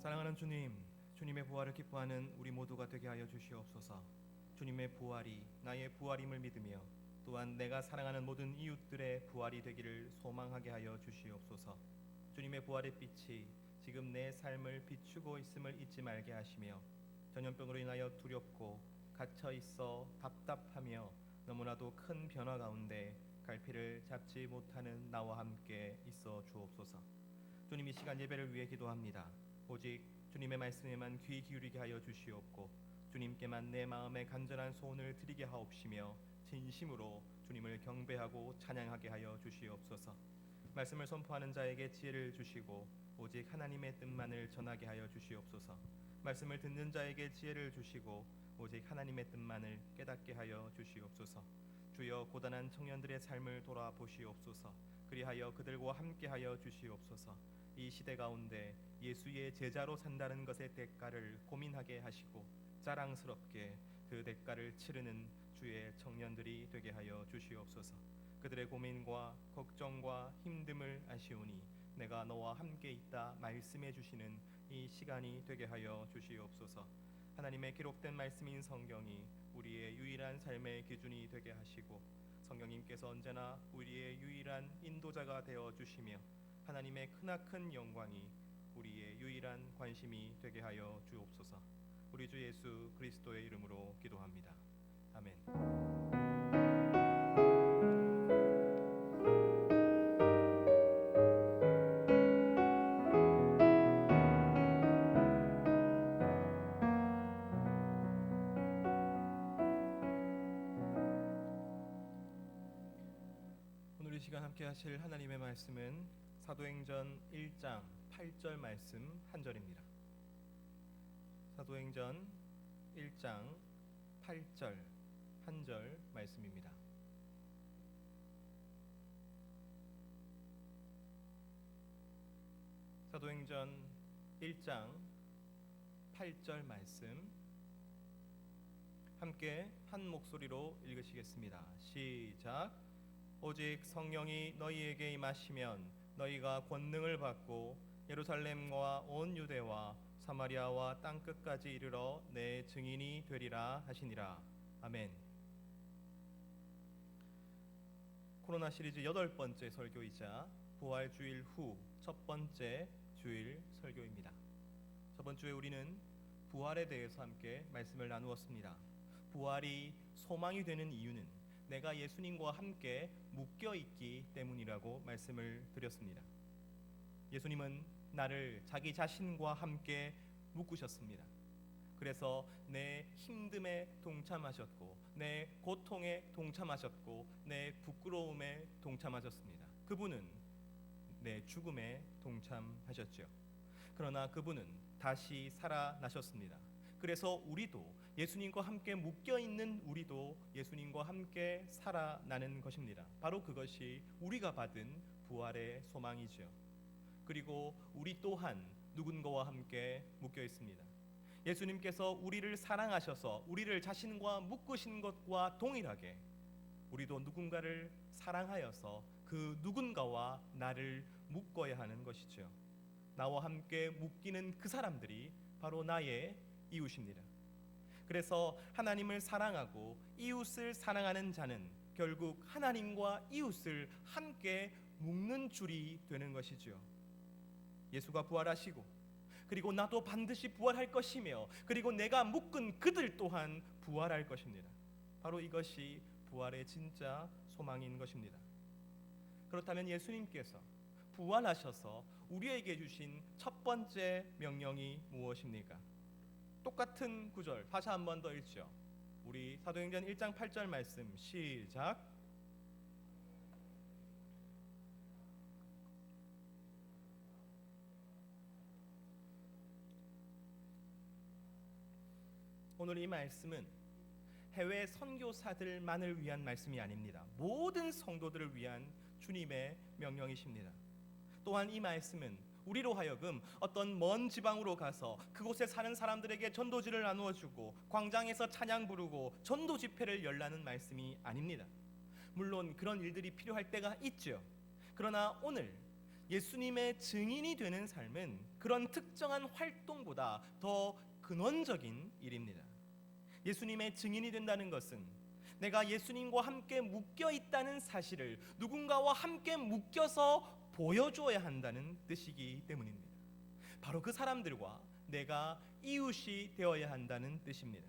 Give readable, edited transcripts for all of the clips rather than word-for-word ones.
사랑하는 주님, 주님의 부활을 기뻐하는 우리 모두가 되게 하여 주시옵소서. 주님의 부활이 나의 부활임을 믿으며 또한 내가 사랑하는 모든 이웃들의 부활이 되기를 소망하게 하여 주시옵소서. 주님의 부활의 빛이 지금 내 삶을 비추고 있음을 잊지 말게 하시며 전염병으로 인하여 두렵고 갇혀 있어 답답하며 너무나도 큰 변화 가운데 갈피를 잡지 못하는 나와 함께 있어 주옵소서. 주님, 이 시간 예배를 위해 기도합니다. 오직 주님의 말씀에만 귀 기울이게 하여 주시옵고 주님께만 내 마음의 간절한 소원을 드리게 하옵시며 진심으로 주님을 경배하고 찬양하게 하여 주시옵소서. 말씀을 선포하는 자에게 지혜를 주시고 오직 하나님의 뜻만을 전하게 하여 주시옵소서. 말씀을 듣는 자에게 지혜를 주시고 오직 하나님의 뜻만을 깨닫게 하여 주시옵소서. 주여, 고단한 청년들의 삶을 돌아보시옵소서. 그리하여 그들과 함께하여 주시옵소서. 이 시대 가운데 예수의 제자로 산다는 것의 대가를 고민하게 하시고 자랑스럽게 그 대가를 치르는 주의 청년들이 되게 하여 주시옵소서. 그들의 고민과 걱정과 힘듦을 아시오니 내가 너와 함께 있다 말씀해 주시는 이 시간이 되게 하여 주시옵소서. 하나님의 기록된 말씀인 성경이 우리의 유일한 삶의 기준이 되게 하시고 성령님께서 언제나 우리의 유일한 인도자가 되어 주시며 하나님의 크나큰 영광이 우리의 유일한 관심이 되게 하여 주옵소서. 우리 주 예수 그리스도의 이름으로 기도합니다. 아멘. 오늘 이 시간 함께 하실 하나님의 말씀은 사도행전 1장 8절 말씀 한 절입니다. 사도행전 1장 8절 한 절 말씀입니다. 사도행전 1장 8절 말씀 함께 한 목소리로 읽으시겠습니다. 시작. 오직 성령이 너희에게 임하시면 너희가 권능을 받고 예루살렘과 온 유대와 사마리아와 땅끝까지 이르러 내 증인이 되리라 하시니라. 아멘. 코로나 시리즈 8번째 설교이자 부활 주일 후 첫 번째 주일 설교입니다. 저번 주에 우리는 부활에 대해서 함께 말씀을 나누었습니다. 부활이 소망이 되는 이유는 내가 예수님과 함께 묶여 있기 때문이라고 말씀을 드렸습니다. 예수님은 나를 자기 자신과 함께 묶으셨습니다. 그래서 내 힘듦에 동참하셨고 내 고통에 동참하셨고 내 부끄러움에 동참하셨습니다. 그분은 내 죽음에 동참하셨죠. 그러나 그분은 다시 살아나셨습니다. 그래서 우리도 예수님과 함께 묶여있는 우리도 예수님과 함께 살아나는 것입니다. 바로 그것이 우리가 받은 부활의 소망이죠. 그리고 우리 또한 누군가와 함께 묶여있습니다. 예수님께서 우리를 사랑하셔서 우리를 자신과 묶으신 것과 동일하게 우리도 누군가를 사랑하여서 그 누군가와 나를 묶어야 하는 것이죠. 나와 함께 묶이는 그 사람들이 바로 나의 이웃입니다. 그래서 하나님을 사랑하고 이웃을 사랑하는 자는 결국 하나님과 이웃을 함께 묶는 줄이 되는 것이죠. 예수가 부활하시고 그리고 나도 반드시 부활할 것이며 그리고 내가 묶은 그들 또한 부활할 것입니다. 바로 이것이 부활의 진짜 소망인 것입니다. 그렇다면 예수님께서 부활하셔서 우리에게 주신 첫 번째 명령이 무엇입니까? 똑같은 구절 다시 한 번 더 읽죠. 우리 사도행전 1장 8절 말씀 시작. 오늘 이 말씀은 해외 선교사들만을 위한 말씀이 아닙니다. 모든 성도들을 위한 주님의 명령이십니다. 또한 이 말씀은 우리로 하여금 어떤 먼 지방으로 가서 그곳에 사는 사람들에게 전도지를 나누어 주고 광장에서 찬양 부르고 전도 집회를 열라는 말씀이 아닙니다. 물론 그런 일들이 필요할 때가 있죠. 그러나 오늘 예수님의 증인이 되는 삶은 그런 특정한 활동보다 더 근원적인 일입니다. 예수님의 증인이 된다는 것은 내가 예수님과 함께 묶여 있다는 사실을 누군가와 함께 묶여서 보여줘야 한다는 뜻이기 때문입니다. 바로 그 사람들과 내가 이웃이 되어야 한다는 뜻입니다.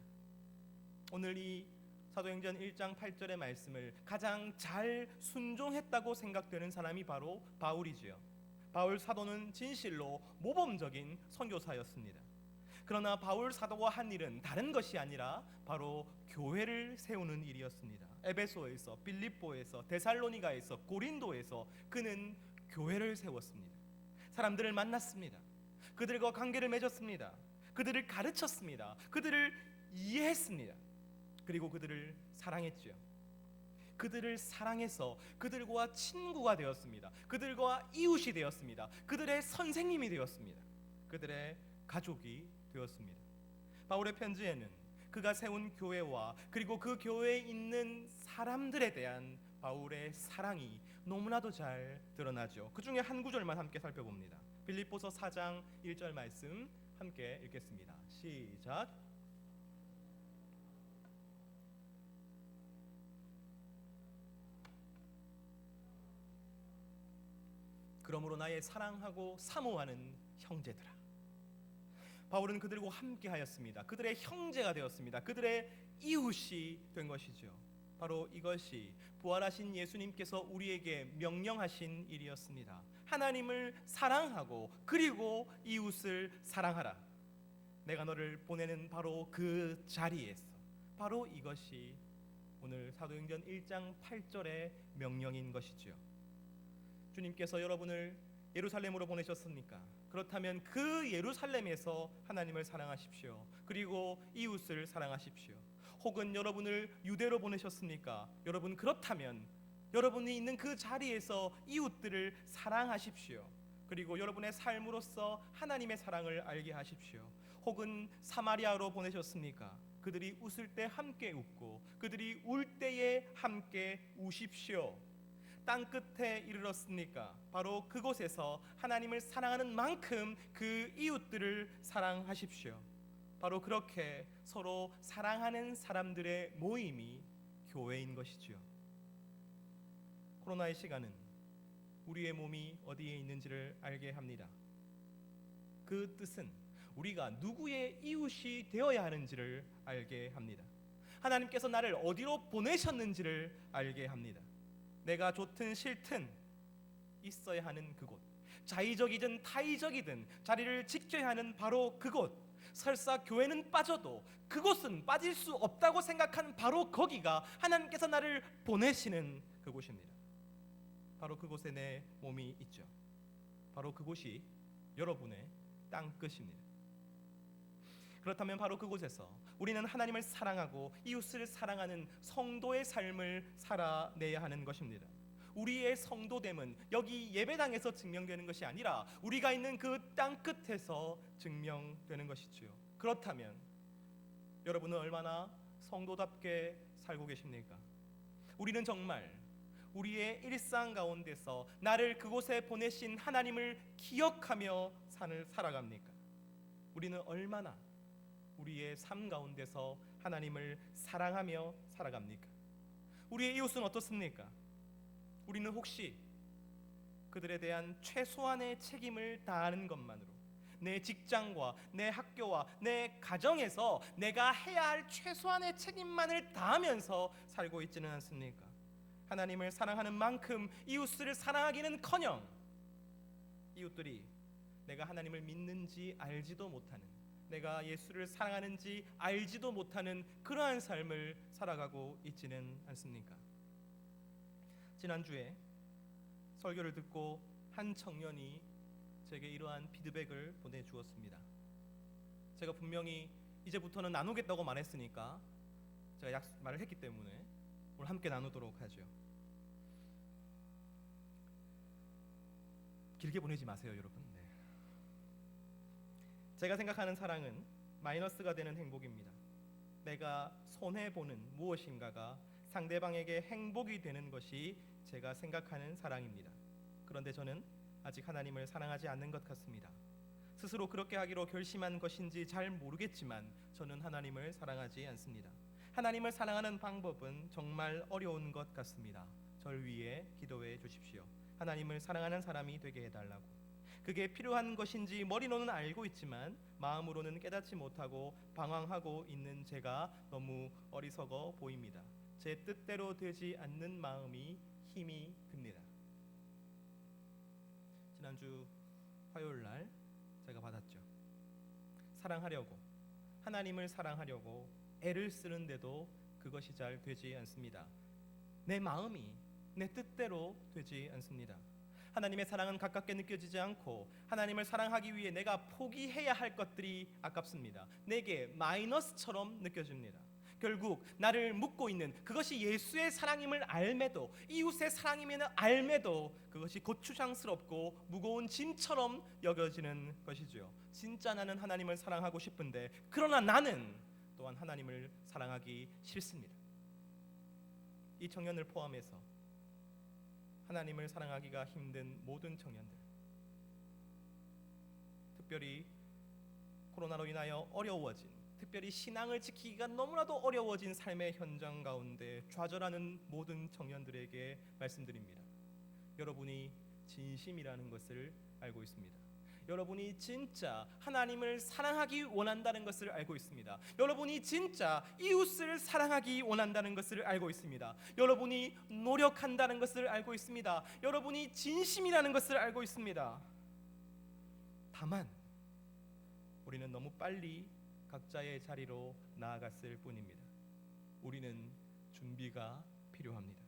오늘 이 사도행전 1장 8절의 말씀을 가장 잘 순종했다고 생각되는 사람이 바로 바울이지요. 바울 사도는 진실로 모범적인 선교사였습니다. 그러나 바울 사도가 한 일은 다른 것이 아니라 바로 교회를 세우는 일이었습니다. 에베소에서, 빌립보에서, 데살로니가에서, 고린도에서 그는 교회를 세웠습니다. 사람들을 만났습니다. 그들과 관계를 맺었습니다. 그들을 가르쳤습니다. 그들을 이해했습니다. 그리고 그들을 사랑했지요. 그들을 사랑해서 그들과 친구가 되었습니다. 그들과 이웃이 되었습니다. 그들의 선생님이 되었습니다. 그들의 가족이 되었습니다. 바울의 편지에는 그가 세운 교회와 그리고 그 교회에 있는 사람들에 대한 바울의 사랑이 너무나도 잘 드러나죠. 그 중에 한 구절만 함께 살펴봅니다. 빌립보서 4장 1절 말씀 함께 읽겠습니다. 시작. 그러므로 나의 사랑하고 사모하는 형제들아. 바울은 그들과 함께 하였습니다. 그들의 형제가 되었습니다. 그들의 이웃이 된 것이죠. 바로 이것이 부활하신 예수님께서 우리에게 명령하신 일이었습니다. 하나님을 사랑하고 그리고 이웃을 사랑하라. 내가 너를 보내는 바로 그 자리에서 바로 이것이 오늘 사도행전 1장 8절의 명령인 것이지요. 주님께서 여러분을 예루살렘으로 보내셨습니까? 그렇다면 그 예루살렘에서 하나님을 사랑하십시오. 그리고 이웃을 사랑하십시오. 혹은 여러분을 유대로 보내셨습니까? 여러분 그렇다면 여러분이 있는 그 자리에서 이웃들을 사랑하십시오. 그리고 여러분의 삶으로서 하나님의 사랑을 알게 하십시오. 혹은 사마리아로 보내셨습니까? 그들이 웃을 때 함께 웃고 그들이 울 때에 함께 우십시오. 땅 끝에 이르렀습니까? 바로 그곳에서 하나님을 사랑하는 만큼 그 이웃들을 사랑하십시오. 바로 그렇게 서로 사랑하는 사람들의 모임이 교회인 것이지요. 코로나의 시간은 우리의 몸이 어디에 있는지를 알게 합니다. 그 뜻은 우리가 누구의 이웃이 되어야 하는지를 알게 합니다. 하나님께서 나를 어디로 보내셨는지를 알게 합니다. 내가 좋든 싫든 있어야 하는 그곳, 자의적이든 타의적이든 자리를 지켜야 하는 바로 그곳, 설사 교회는 빠져도 그곳은 빠질 수 없다고 생각하는 바로 거기가 하나님께서 나를 보내시는 그곳입니다. 바로 그곳에 내 몸이 있죠. 바로 그곳이 여러분의 땅끝입니다. 그렇다면 바로 그곳에서 우리는 하나님을 사랑하고 이웃을 사랑하는 성도의 삶을 살아내야 하는 것입니다. 우리의 성도됨은 여기 예배당에서 증명되는 것이 아니라 우리가 있는 그 땅끝에서 증명되는 것이지요. 그렇다면 여러분은 얼마나 성도답게 살고 계십니까? 우리는 정말 우리의 일상 가운데서 나를 그곳에 보내신 하나님을 기억하며 살아갑니까? 우리는 얼마나 우리의 삶 가운데서 하나님을 사랑하며 살아갑니까? 우리의 이웃은 어떻습니까? 우리는 혹시 그들에 대한 최소한의 책임을 다하는 것만으로 내 직장과 내 학교와 내 가정에서 내가 해야 할 최소한의 책임만을 다하면서 살고 있지는 않습니까? 하나님을 사랑하는 만큼 이웃을 사랑하기는커녕 이웃들이 내가 하나님을 믿는지 알지도 못하는, 내가 예수를 사랑하는지 알지도 못하는 그러한 삶을 살아가고 있지는 않습니까? 지난주에 설교를 듣고 한 청년이 제게 이러한 피드백을 보내주었습니다. 제가 분명히 이제부터는 나누겠다고 말했으니까 제가 말을 했기 때문에 오늘 함께 나누도록 하죠. 길게 보내지 마세요, 여러분. 네. 제가 생각하는 사랑은 마이너스가 되는 행복입니다. 내가 손해보는 무엇인가가 상대방에게 행복이 되는 것이 제가 생각하는 사랑입니다. 그런데 저는 아직 하나님을 사랑하지 않는 것 같습니다. 스스로 그렇게 하기로 결심한 것인지 잘 모르겠지만 저는 하나님을 사랑하지 않습니다. 하나님을 사랑하는 방법은 정말 어려운 것 같습니다. 절 위해 기도해 주십시오. 하나님을 사랑하는 사람이 되게 해달라고. 그게 필요한 것인지 머리로는 알고 있지만 마음으로는 깨닫지 못하고 방황하고 있는 제가 너무 어리석어 보입니다. 제 뜻대로 되지 않는 마음이 힘이 듭니다. 지난주 화요일 날 제가 받았죠. 사랑하려고, 하나님을 사랑하려고 애를 쓰는데도 그것이 잘 되지 않습니다. 내 마음이 내 뜻대로 되지 않습니다. 하나님의 사랑은 가깝게 느껴지지 않고 하나님을 사랑하기 위해 내가 포기해야 할 것들이 아깝습니다. 내게 마이너스처럼 느껴집니다. 결국 나를 묶고 있는 그것이 예수의 사랑임을 알매도, 이웃의 사랑임을 알매도 그것이 고추장스럽고 무거운 짐처럼 여겨지는 것이지요. 진짜 나는 하나님을 사랑하고 싶은데, 그러나 나는 또한 하나님을 사랑하기 싫습니다. 이 청년을 포함해서 하나님을 사랑하기가 힘든 모든 청년들, 특별히 코로나로 인하여 어려워진, 특별히 신앙을 지키기가 너무나도 어려워진 삶의 현장 가운데 좌절하는 모든 청년들에게 말씀드립니다. 여러분이 진심이라는 것을 알고 있습니다. 여러분이 진짜 하나님을 사랑하기 원한다는 것을 알고 있습니다. 여러분이 진짜 이웃을 사랑하기 원한다는 것을 알고 있습니다. 여러분이 노력한다는 것을 알고 있습니다. 여러분이 진심이라는 것을 알고 있습니다. 다만 우리는 너무 빨리 각자의 자리로 나아갔을 뿐입니다. 우리는 준비가 필요합니다.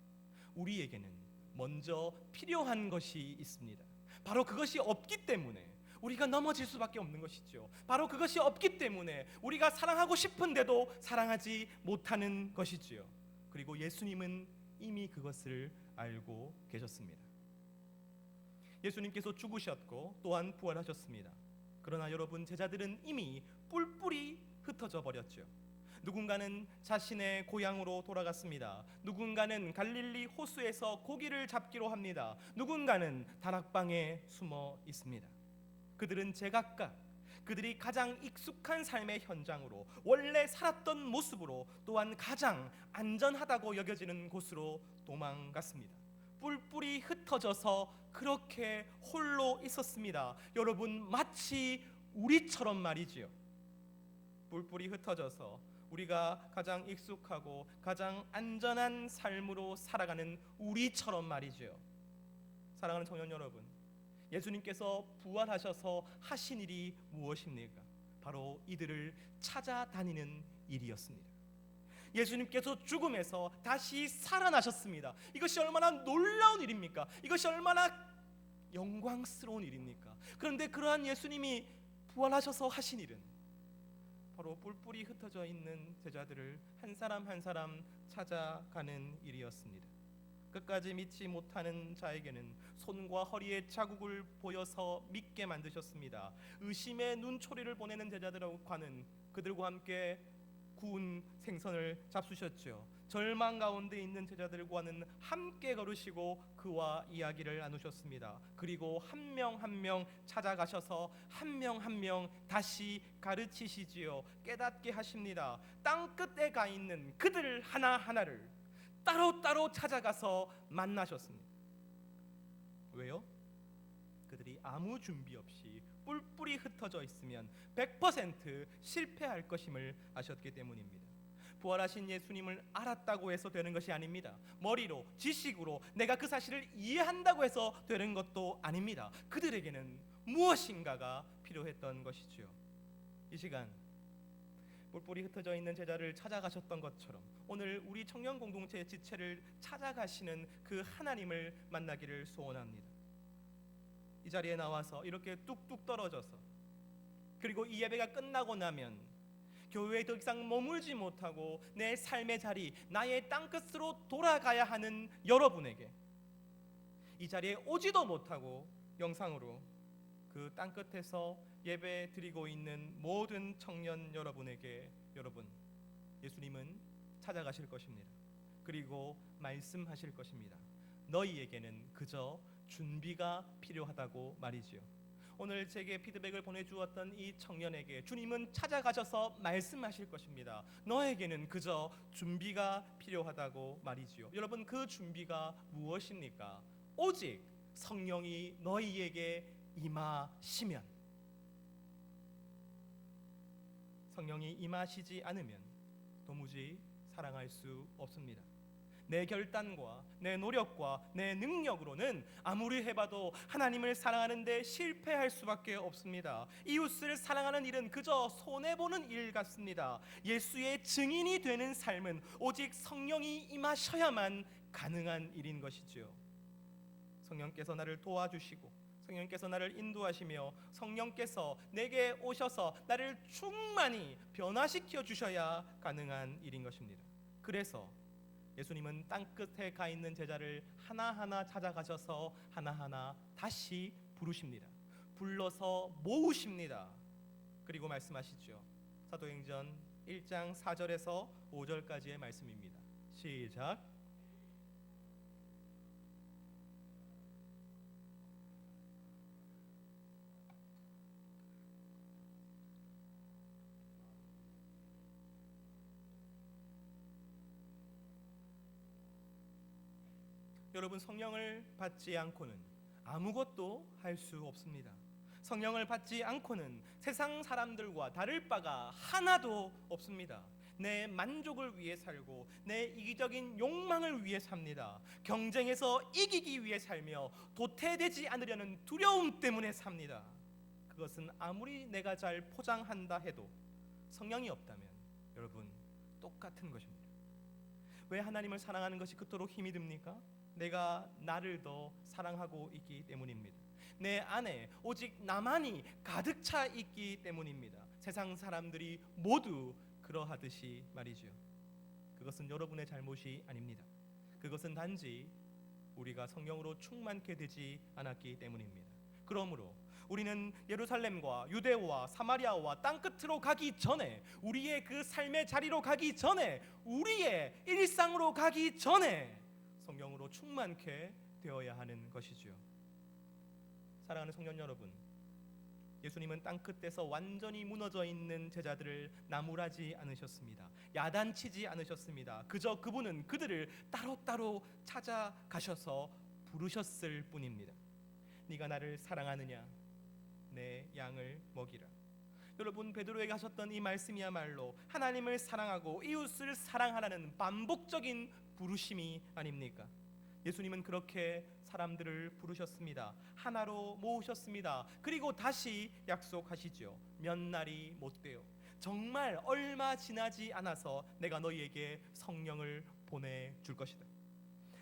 우리에게는 먼저 필요한 것이 있습니다. 바로 그것이 없기 때문에 우리가 넘어질 수밖에 없는 것이죠. 바로 그것이 없기 때문에 우리가 사랑하고 싶은데도 사랑하지 못하는 것이지요. 그리고 예수님은 이미 그것을 알고 계셨습니다. 예수님께서 죽으셨고 또한 부활하셨습니다. 그러나 여러분, 제자들은 이미 뿔뿔이 흩어져 버렸죠. 누군가는 자신의 고향으로 돌아갔습니다. 누군가는 갈릴리 호수에서 고기를 잡기로 합니다. 누군가는 다락방에 숨어 있습니다. 그들은 제각각 그들이 가장 익숙한 삶의 현장으로, 원래 살았던 모습으로, 또한 가장 안전하다고 여겨지는 곳으로 도망갔습니다. 뿔뿔이 흩어져서 그렇게 홀로 있었습니다. 여러분, 마치 우리처럼 말이지요. 뿔뿔이 흩어져서 우리가 가장 익숙하고 가장 안전한 삶으로 살아가는 우리처럼 말이지요. 사랑하는 청년 여러분, 예수님께서 부활하셔서 하신 일이 무엇입니까? 바로 이들을 찾아다니는 일이었습니다. 예수님께서 죽음에서 다시 살아나셨습니다. 이것이 얼마나 놀라운 일입니까? 이것이 얼마나 영광스러운 일입니까? 그런데 그러한 예수님이 부활하셔서 하신 일은 바로 뿔뿔이 흩어져 있는 제자들을 한 사람 한 사람 찾아가는 일이었습니다. 끝까지 믿지 못하는 자에게는 손과 허리에 자국을 보여서 믿게 만드셨습니다. 의심의 눈초리를 보내는 제자들과는 그들과 함께 구운 생선을 잡수셨죠. 절망 가운데 있는 제자들과는 함께 걸으시고 그와 이야기를 나누셨습니다. 그리고 한 명 한 명 찾아가셔서 한 명 한 명 다시 가르치시지요. 깨닫게 하십니다. 땅 끝에 가 있는 그들 하나하나를 따로따로 찾아가서 만나셨습니다. 왜요? 그들이 아무 준비 없이 뿔뿔이 흩어져 있으면 100% 실패할 것임을 아셨기 때문입니다. 부활하신 예수님을 알았다고 해서 되는 것이 아닙니다. 머리로, 지식으로 내가 그 사실을 이해한다고 해서 되는 것도 아닙니다. 그들에게는 무엇인가가 필요했던 것이지요. 이 시간 뿔뿔이 흩어져 있는 제자를 찾아가셨던 것처럼 오늘 우리 청년 공동체의 지체를 찾아가시는 그 하나님을 만나기를 소원합니다. 이 자리에 나와서 이렇게 뚝뚝 떨어져서, 그리고 이 예배가 끝나고 나면 교회에 더 이상 머물지 못하고 내 삶의 자리, 나의 땅끝으로 돌아가야 하는 여러분에게, 이 자리에 오지도 못하고 영상으로 그 땅끝에서 예배 드리고 있는 모든 청년 여러분에게, 여러분, 예수님은 찾아가실 것입니다. 그리고 말씀하실 것입니다. 너희에게는 그저 준비가 필요하다고 말이지요. 오늘 제게 피드백을 보내주었던 이 청년에게 주님은 찾아가셔서 말씀하실 것입니다. 너에게는 그저 준비가 필요하다고 말이지요. 여러분, 그 준비가 무엇입니까? 오직 성령이 너희에게 임하시면. 성령이 임하시지 않으면 도무지 사랑할 수 없습니다. 내 결단과 내 노력과 내 능력으로는 아무리 해봐도 하나님을 사랑하는데 실패할 수밖에 없습니다. 이웃을 사랑하는 일은 그저 손해보는 일 같습니다. 예수의 증인이 되는 삶은 오직 성령이 임하셔야만 가능한 일인 것이지요. 성령께서 나를 도와주시고 성령께서 나를 인도하시며 성령께서 내게 오셔서 나를 충만히 변화시켜 주셔야 가능한 일인 것입니다. 그래서 예수님은 땅끝에 가 있는 제자를 하나하나 찾아가셔서 하나하나 다시 부르십니다. 불러서 모으십니다. 그리고 말씀하시죠. 사도행전 1장 4절에서 5절까지의 말씀입니다. 시작. 여러분, 성령을 받지 않고는 아무것도 할 수 없습니다. 성령을 받지 않고는 세상 사람들과 다를 바가 하나도 없습니다. 내 만족을 위해 살고 내 이기적인 욕망을 위해 삽니다. 경쟁에서 이기기 위해 살며 도태되지 않으려는 두려움 때문에 삽니다. 그것은 아무리 내가 잘 포장한다 해도 성령이 없다면 여러분 똑같은 것입니다. 왜 하나님을 사랑하는 것이 그토록 힘이 듭니까? 내가 나를 더 사랑하고 있기 때문입니다. 내 안에 오직 나만이 가득 차 있기 때문입니다. 세상 사람들이 모두 그러하듯이 말이죠. 그것은 여러분의 잘못이 아닙니다. 그것은 단지 우리가 성령으로 충만케 되지 않았기 때문입니다. 그러므로 우리는 예루살렘과 유대와 사마리아와 땅끝으로 가기 전에, 우리의 그 삶의 자리로 가기 전에, 우리의 일상으로 가기 전에 성령으로 충만케 되어야 하는 것이죠. 사랑하는 성년 여러분, 예수님은 땅끝에서 완전히 무너져 있는 제자들을 나무라지 않으셨습니다. 야단치지 않으셨습니다. 그저 그분은 그들을 따로따로 찾아가셔서 부르셨을 뿐입니다. 네가 나를 사랑하느냐? 내 양을 먹이라. 여러분, 베드로에게 하셨던 이 말씀이야말로 하나님을 사랑하고 이웃을 사랑하라는 반복적인 부르심이 아닙니까? 예수님은 그렇게 사람들을 부르셨습니다. 하나로 모으셨습니다. 그리고 다시 약속하시죠. 몇 날이 못 돼요. 정말 얼마 지나지 않아서 내가 너희에게 성령을 보내줄 것이다.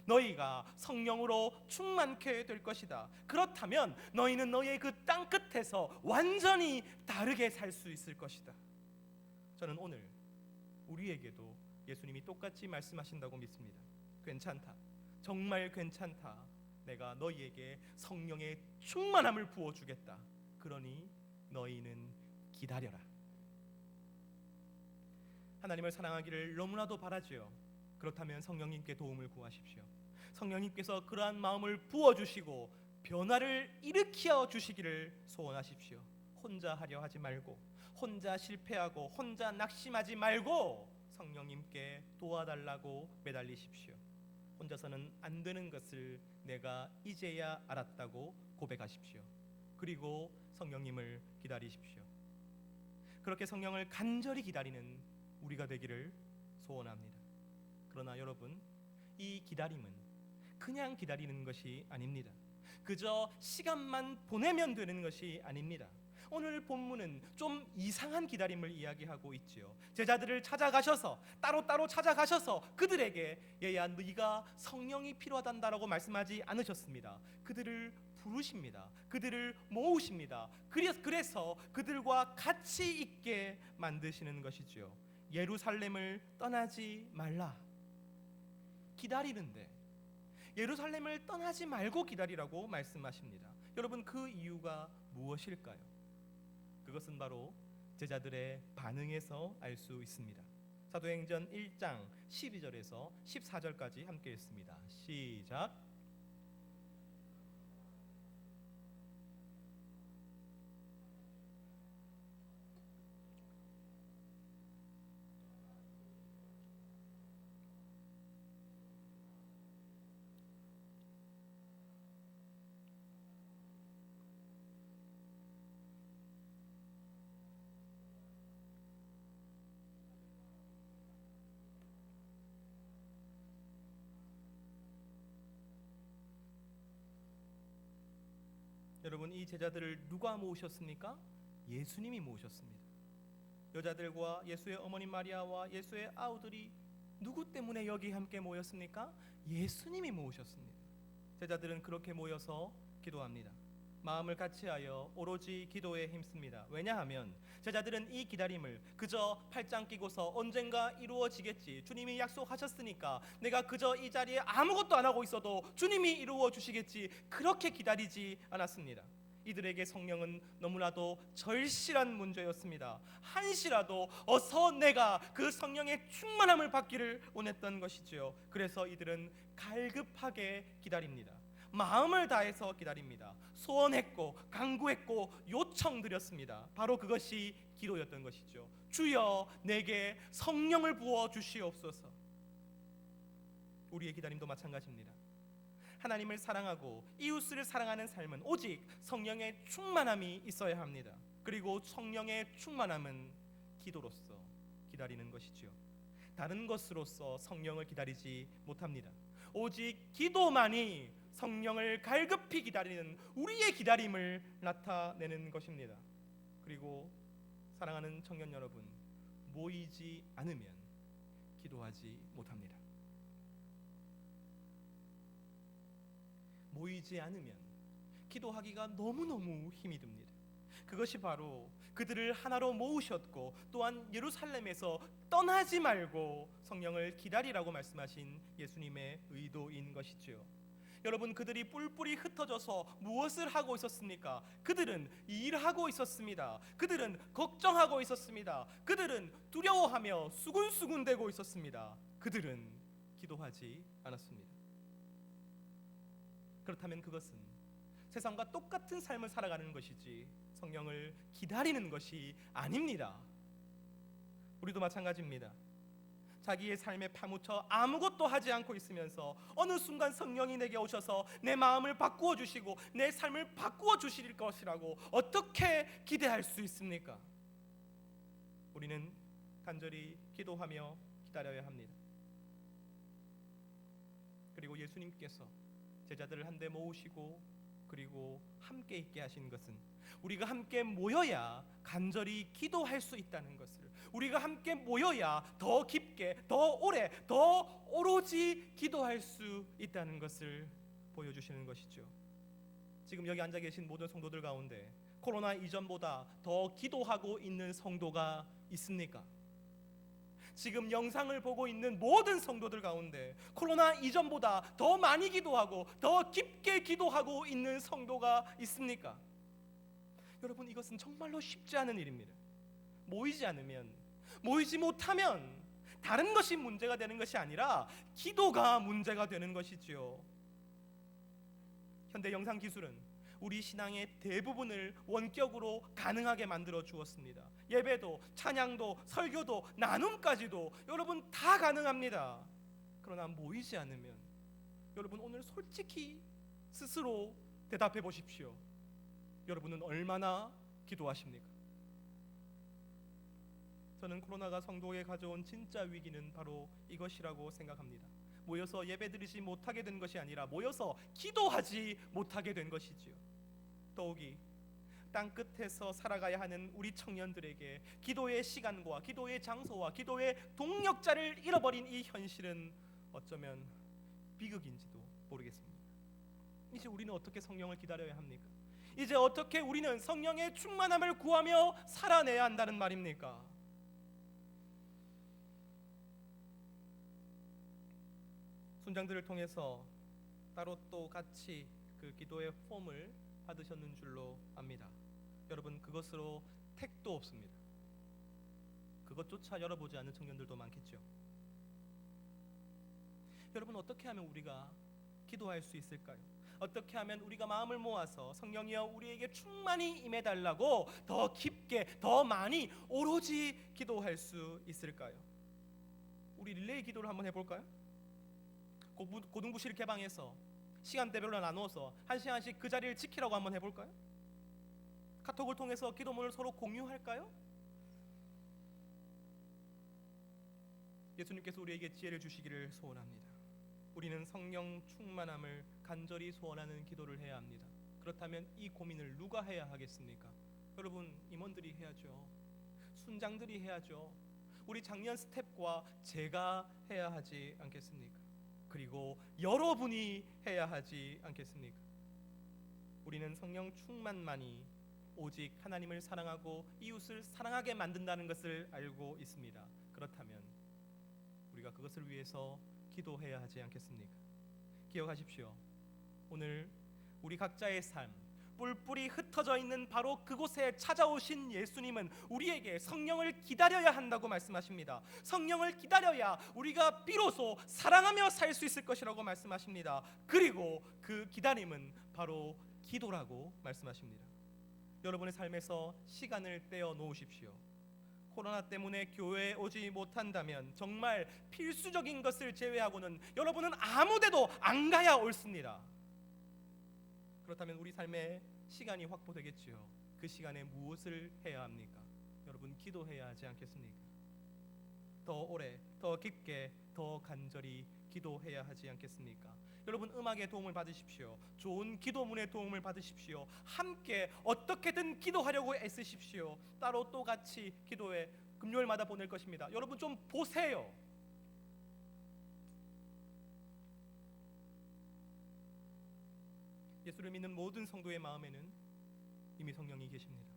너희가 성령으로 충만케 될 것이다. 그렇다면 너희는 너희의 그 땅끝에서 완전히 다르게 살 수 있을 것이다. 저는 오늘 우리에게도 예수님이 똑같이 말씀하신다고 믿습니다. 괜찮다. 정말 괜찮다. 내가 너희에게 성령의 충만함을 부어주겠다. 그러니 너희는 기다려라. 하나님을 사랑하기를 너무나도 바라지요. 그렇다면 성령님께 도움을 구하십시오. 성령님께서 그러한 마음을 부어주시고 변화를 일으켜 주시기를 소원하십시오. 혼자 하려 하지 말고, 혼자 실패하고 혼자 낙심하지 말고 성령님께 도와달라고 매달리십시오. 혼자서는 안 되는 것을 내가 이제야 알았다고 고백하십시오. 그리고 성령님을 기다리십시오. 그렇게 성령을 간절히 기다리는 우리가 되기를 소원합니다. 그러나 여러분, 이 기다림은 그냥 기다리는 것이 아닙니다. 그저 시간만 보내면 되는 것이 아닙니다. 오늘 본문은 좀 이상한 기다림을 이야기하고 있지요. 제자들을 찾아가셔서 따로따로 찾아가셔서 그들에게 얘야 네가 성령이 필요하단다라고 말씀하지 않으셨습니다. 그들을 부르십니다. 그들을 모으십니다. 그래서 그들과 같이 있게 만드시는 것이지요. 예루살렘을 떠나지 말라. 기다리는데 예루살렘을 떠나지 말고 기다리라고 말씀하십니다. 여러분, 그 이유가 무엇일까요? 그것은 바로 제자들의 반응에서 알 수 있습니다. 사도행전 1장 12절에서 14절까지 함께 읽습니다. 시작. 여러분, 이 제자들을 누가 모으셨습니까? 예수님이 모으셨습니다. 여자들과 예수의 어머니 마리아와 예수의 아우들이 누구 때문에 여기 함께 모였습니까? 예수님이 모으셨습니다. 제자들은 그렇게 모여서 기도합니다. 마음을 같이하여 오로지 기도에 힘씁니다. 왜냐하면 제자들은 이 기다림을 그저 팔짱 끼고서 언젠가 이루어지겠지, 주님이 약속하셨으니까 내가 그저 이 자리에 아무것도 안 하고 있어도 주님이 이루어 주시겠지, 그렇게 기다리지 않았습니다. 이들에게 성령은 너무나도 절실한 문제였습니다. 한시라도 어서 내가 그 성령의 충만함을 받기를 원했던 것이지요. 그래서 이들은 갈급하게 기다립니다. 마음을 다해서 기다립니다. 소원했고 간구했고 요청드렸습니다. 바로 그것이 기도였던 것이죠. 주여 내게 성령을 부어 주시옵소서. 우리의 기다림도 마찬가지입니다. 하나님을 사랑하고 이웃을 사랑하는 삶은 오직 성령의 충만함이 있어야 합니다. 그리고 성령의 충만함은 기도로서 기다리는 것이지요. 다른 것으로서 성령을 기다리지 못합니다. 오직 기도만이 성령을 갈급히 기다리는 우리의 기다림을 나타내는 것입니다. 그리고 사랑하는 청년 여러분, 모이지 않으면 기도하지 못합니다. 모이지 않으면 기도하기가 너무너무 힘이 듭니다. 그것이 바로 그들을 하나로 모으셨고 또한 예루살렘에서 떠나지 말고 성령을 기다리라고 말씀하신 예수님의 의도인 것이지요. 여러분, 그들이 뿔뿔이 흩어져서 무엇을 하고 있었습니까? 그들은 일하고 있었습니다. 그들은 걱정하고 있었습니다. 그들은 두려워하며 수군수군대고 있었습니다. 그들은 기도하지 않았습니다. 그렇다면 그것은 세상과 똑같은 삶을 살아가는 것이지 성령을 기다리는 것이 아닙니다. 우리도 마찬가지입니다. 자기의 삶에 파묻혀 아무것도 하지 않고 있으면서 어느 순간 성령이 내게 오셔서 내 마음을 바꾸어 주시고 내 삶을 바꾸어 주실 것이라고 어떻게 기대할 수 있습니까? 우리는 간절히 기도하며 기다려야 합니다. 그리고 예수님께서 제자들을 한데 모으시고 그리고 함께 있게 하신 것은 우리가 함께 모여야 간절히 기도할 수 있다는 것을, 우리가 함께 모여야 더 깊게, 더 오래, 더 오로지 기도할 수 있다는 것을 보여주시는 것이죠. 지금 여기 앉아 계신 모든 성도들 가운데 코로나 이전보다 더 기도하고 있는 성도가 있습니까? 지금 영상을 보고 있는 모든 성도들 가운데 코로나 이전보다 더 많이 기도하고 더 깊게 기도하고 있는 성도가 있습니까? 여러분, 이것은 정말로 쉽지 않은 일입니다. 모이지 않으면, 모이지 못하면 다른 것이 문제가 되는 것이 아니라 기도가 문제가 되는 것이지요. 현대 영상 기술은 우리 신앙의 대부분을 원격으로 가능하게 만들어 주었습니다. 예배도, 찬양도, 설교도, 나눔까지도 여러분 다 가능합니다. 그러나 모이지 않으면, 여러분 오늘 솔직히 스스로 대답해 보십시오. 여러분은 얼마나 기도하십니까? 저는 코로나가 성도에 가져온 진짜 위기는 바로 이것이라고 생각합니다. 모여서 예배드리지 못하게 된 것이 아니라 모여서 기도하지 못하게 된 것이지요. 더욱이 땅끝에서 살아가야 하는 우리 청년들에게 기도의 시간과 기도의 장소와 기도의 동력자를 잃어버린 이 현실은 어쩌면 비극인지도 모르겠습니다. 이제 우리는 어떻게 성령을 기다려야 합니까? 이제 어떻게 우리는 성령의 충만함을 구하며 살아내야 한다는 말입니까? 순장들을 통해서 따로 또 같이 그 기도의 폼을 받으셨는 줄로 압니다. 여러분, 그것으로 택도 없습니다. 그것조차 열어보지 않는 청년들도 많겠죠. 여러분, 어떻게 하면 우리가 기도할 수 있을까요? 어떻게 하면 우리가 마음을 모아서 성령이여 우리에게 충만히 임해달라고 더 깊게, 더 많이, 오로지 기도할 수 있을까요? 우리 릴레이 기도를 한번 해볼까요? 고등부실 개방해서 시간대별로 나누어서 한 시간씩 그 자리를 지키라고 한번 해볼까요? 카톡을 통해서 기도문을 서로 공유할까요? 예수님께서 우리에게 지혜를 주시기를 소원합니다. 우리는 성령 충만함을 간절히 소원하는 기도를 해야 합니다. 그렇다면 이 고민을 누가 해야 하겠습니까? 여러분, 임원들이 해야죠. 순장들이 해야죠. 우리 작년 스텝과 제가 해야 하지 않겠습니까? 그리고 여러분이 해야 하지 않겠습니까? 우리는 성령 충만만이 오직 하나님을 사랑하고 이웃을 사랑하게 만든다는 것을 알고 있습니다. 그렇다면 우리가 그것을 위해서 기도해야 하지 않겠습니까? 기억하십시오. 오늘 우리 각자의 삶, 뿔뿔이 흩어져 있는 바로 그곳에 찾아오신 예수님은 우리에게 성령을 기다려야 한다고 말씀하십니다. 성령을 기다려야 우리가 비로소 사랑하며 살 수 있을 것이라고 말씀하십니다. 그리고 그 기다림은 바로 기도라고 말씀하십니다. 여러분의 삶에서 시간을 떼어 놓으십시오. 코로나 때문에 교회에 오지 못한다면 정말 필수적인 것을 제외하고는 여러분은 아무 데도 안 가야 옳습니다. 그렇다면 우리 삶에 시간이 확보되겠지요. 그 시간에 무엇을 해야 합니까? 여러분, 기도해야 하지 않겠습니까? 더 오래, 더 깊게, 더 간절히 기도해야 하지 않겠습니까? 여러분, 음악의 도움을 받으십시오. 좋은 기도문의 도움을 받으십시오. 함께 어떻게든 기도하려고 애쓰십시오. 따로 또 같이 기도회 금요일마다 보낼 것입니다. 여러분 좀 보세요. 예수를 믿는 모든 성도의 마음에는 이미 성령이 계십니다.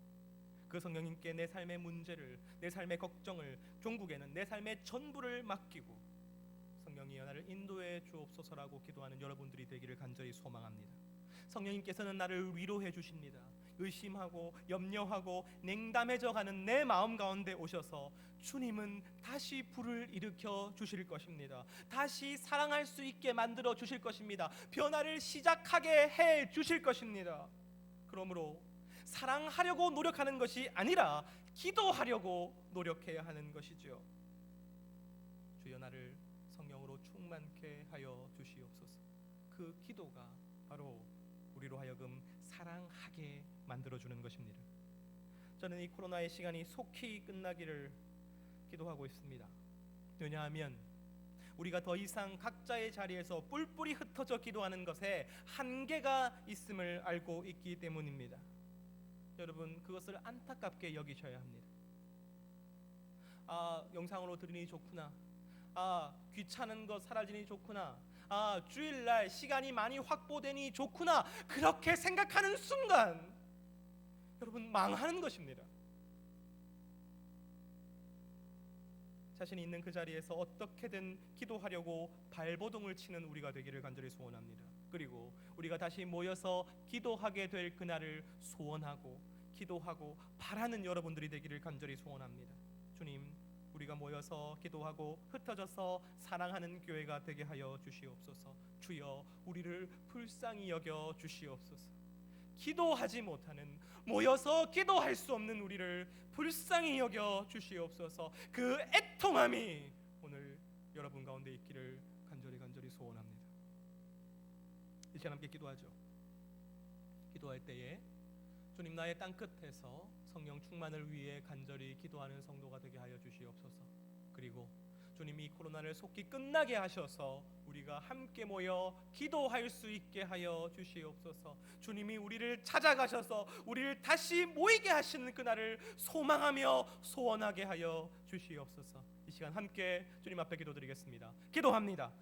그 성령님께 내 삶의 문제를, 내 삶의 걱정을, 종국에는 내 삶의 전부를 맡기고 성령이 나를 인도해 주옵소서라고 기도하는 여러분들이 되기를 간절히 소망합니다. 성령님께서는 나를 위로해 주십니다. 의심하고 염려하고 냉담해져 가는 내 마음 가운데 오셔서 주님은 다시 불을 일으켜 주실 것입니다. 다시 사랑할 수 있게 만들어 주실 것입니다. 변화를 시작하게 해 주실 것입니다. 그러므로 사랑하려고 노력하는 것이 아니라 기도하려고 노력해야 하는 것이죠. 주여 나를 성령으로 충만케 하여 주시옵소서. 그 기도가 바로 우리로 하여금 사랑하게 만들어주는 것입니다. 저는 이 코로나의 시간이 속히 끝나기를 기도하고 있습니다. 왜냐하면 우리가 더 이상 각자의 자리에서 뿔뿔이 흩어져 기도하는 것에 한계가 있음을 알고 있기 때문입니다. 여러분, 그것을 안타깝게 여기셔야 합니다. 영상으로 들으니 좋구나. 귀찮은 거 사라지니 좋구나. 주일날 시간이 많이 확보되니 좋구나. 그렇게 생각하는 순간 여러분 망하는 것입니다. 자신이 있는 그 자리에서 어떻게든 기도하려고 발버둥을 치는 우리가 되기를 간절히 소원합니다. 그리고 우리가 다시 모여서 기도하게 될 그날을 소원하고 기도하고 바라는 여러분들이 되기를 간절히 소원합니다. 주님, 우리가 모여서 기도하고 흩어져서 사랑하는 교회가 되게 하여 주시옵소서. 주여, 우리를 불쌍히 여겨 주시옵소서. 기도하지 못하는, 모여서 기도할 수 없는 우리를 불쌍히 여겨 주시옵소서. 그 애통함이 오늘 여러분 가운데 있기를 간절히 소원합니다. 이 시간 함께 기도하죠. 기도할 때에 주님, 나의 땅끝에서 성령 충만을 위해 간절히 기도하는 성도가 되게 하여 주시옵소서. 그리고 주님이 이 코로나를 속히 끝나게 하셔서 우리가 함께 모여 기도할 수 있게 하여 주시옵소서. 주님이 우리를 찾아가셔서 우리를 다시 모이게 하시는 그날을 소망하며 소원하게 하여 주시옵소서. 이 시간 함께 주님 앞에 기도드리겠습니다. 기도합니다.